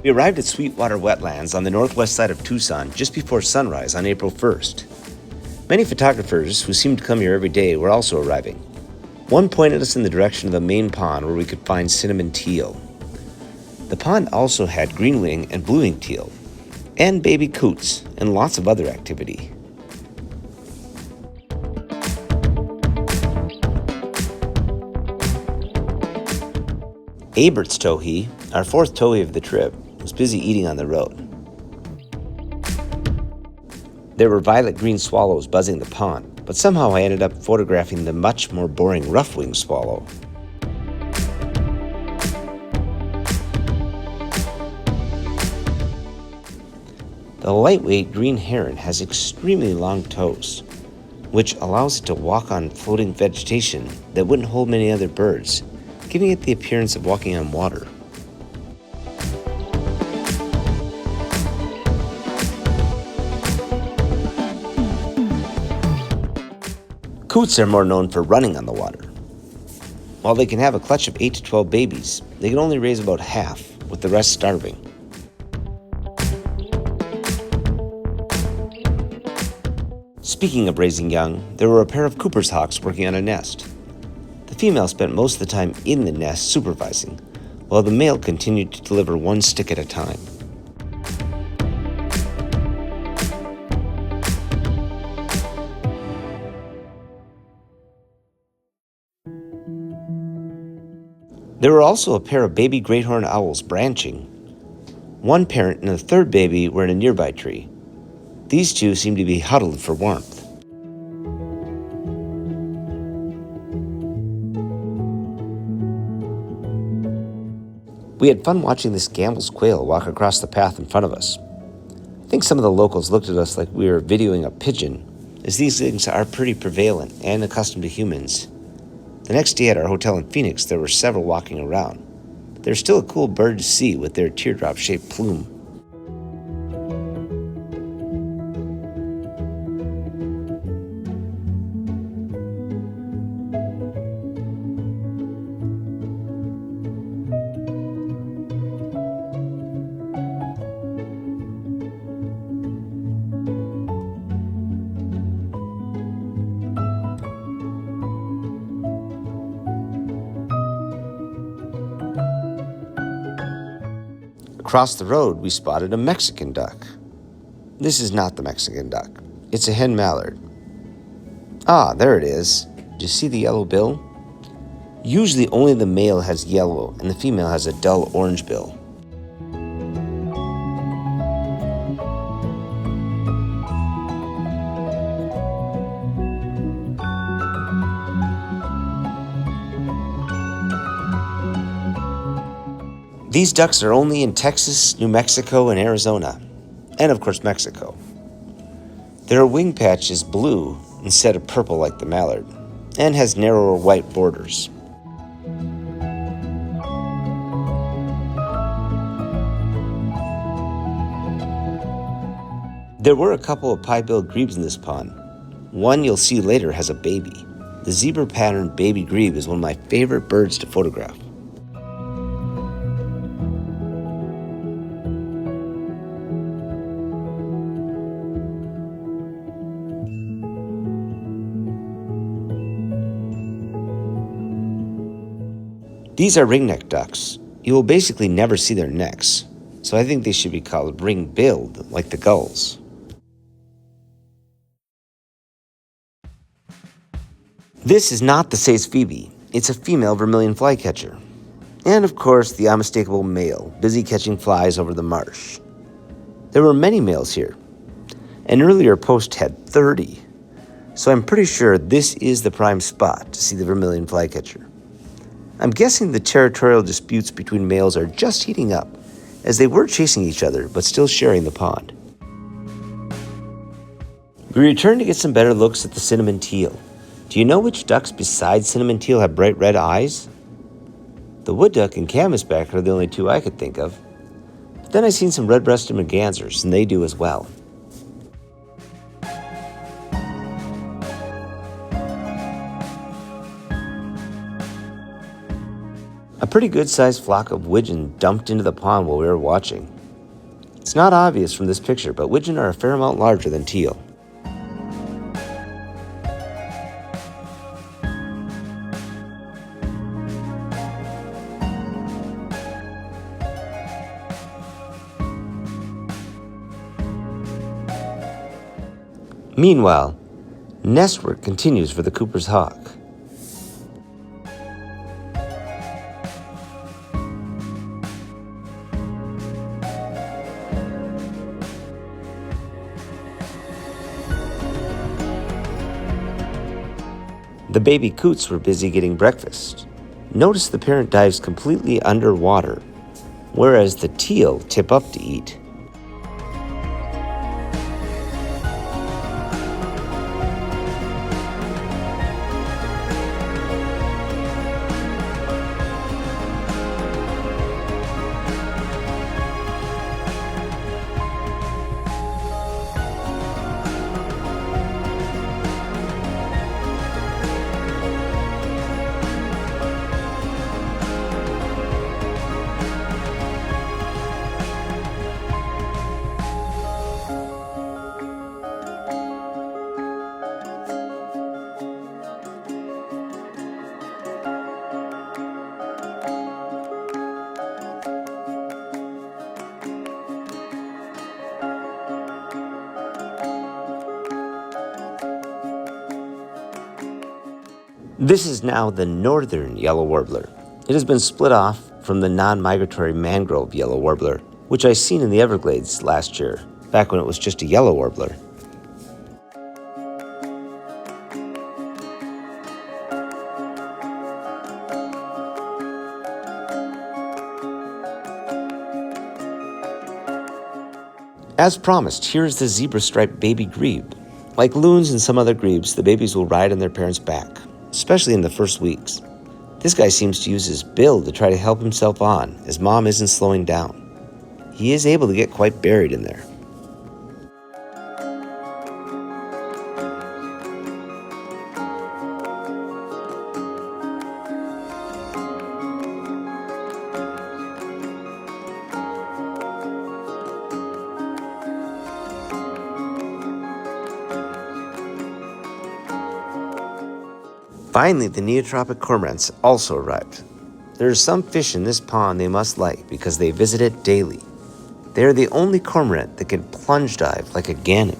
We arrived at Sweetwater Wetlands on the northwest side of Tucson just before sunrise on April 1st. Many photographers who seem to come here every day were also arriving. One pointed us in the direction of the main pond where we could find cinnamon teal. The pond also had green-wing and blue-wing teal, and baby coots, and lots of other activity. Abert's towhee, our fourth towhee of the trip, was busy eating on the road. There were violet-green swallows buzzing the pond, but somehow I ended up photographing the much more boring rough-winged swallow. The lightweight green heron has extremely long toes, which allows it to walk on floating vegetation that wouldn't hold many other birds, giving it the appearance of walking on water. Coots are more known for running on the water. While they can have a clutch of 8 to 12 babies, they can only raise about half, with the rest starving. Speaking of raising young, there were a pair of Cooper's hawks working on a nest. The female spent most of the time in the nest supervising, while the male continued to deliver one stick at a time. There were also a pair of baby great horned owls branching. One parent and the third baby were in a nearby tree. These two seemed to be huddled for warmth. We had fun watching this Gambel's quail walk across the path in front of us. I think some of the locals looked at us like we were videoing a pigeon, as these things are pretty prevalent and accustomed to humans. The next day at our hotel in Phoenix, there were several walking around. They're still a cool bird to see with their teardrop-shaped plume. Across the road, we spotted a Mexican duck. This is not the Mexican duck. It's a hen mallard. Ah, there it is. Do you see the yellow bill? Usually only the male has yellow and the female has a dull orange bill. These ducks are only in Texas, New Mexico, and Arizona, and of course Mexico. Their wing patch is blue instead of purple like the mallard, and has narrower white borders. There were a couple of pie-billed grebes in this pond. One you'll see later has a baby. The zebra-patterned baby grebe is one of my favorite birds to photograph. These are ringneck ducks. You will basically never see their necks, so I think they should be called ring-billed, like the gulls. This is not the Say's phoebe. It's a female vermilion flycatcher. And of course, the unmistakable male, busy catching flies over the marsh. There were many males here. An earlier post had 30, so I'm pretty sure this is the prime spot to see the vermilion flycatcher. I'm guessing the territorial disputes between males are just heating up, as they were chasing each other but still sharing the pond. We returned to get some better looks at the cinnamon teal. Do you know which ducks besides cinnamon teal have bright red eyes? The wood duck and canvasback are the only two I could think of. But then I seen some red-breasted mergansers, and they do as well. A pretty good-sized flock of widgeon dumped into the pond while we were watching. It's not obvious from this picture, but widgeon are a fair amount larger than teal. Meanwhile, nest work continues for the Cooper's hawk. The baby coots were busy getting breakfast. Notice the parent dives completely underwater, whereas the teal tip up to eat. This is now the northern yellow warbler. It has been split off from the non-migratory mangrove yellow warbler, which I seen in the Everglades last year, back when it was just a yellow warbler. As promised, here is the zebra-striped baby grebe. Like loons and some other grebes, the babies will ride on their parents' back, especially in the first weeks. This guy seems to use his bill to try to help himself on, as mom isn't slowing down. He is able to get quite buried in there. Finally, the neotropic cormorants also arrived. There are some fish in this pond they must like because they visit it daily. They are the only cormorant that can plunge dive like a gannet.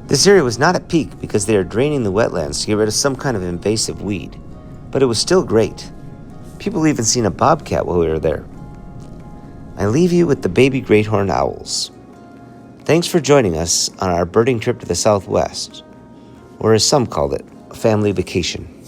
This area was not at peak because they are draining the wetlands to get rid of some kind of invasive weed, but it was still great. People even seen a bobcat while we were there. I leave you with the baby great horned owls. Thanks for joining us on our birding trip to the Southwest, or as some called it, a family vacation.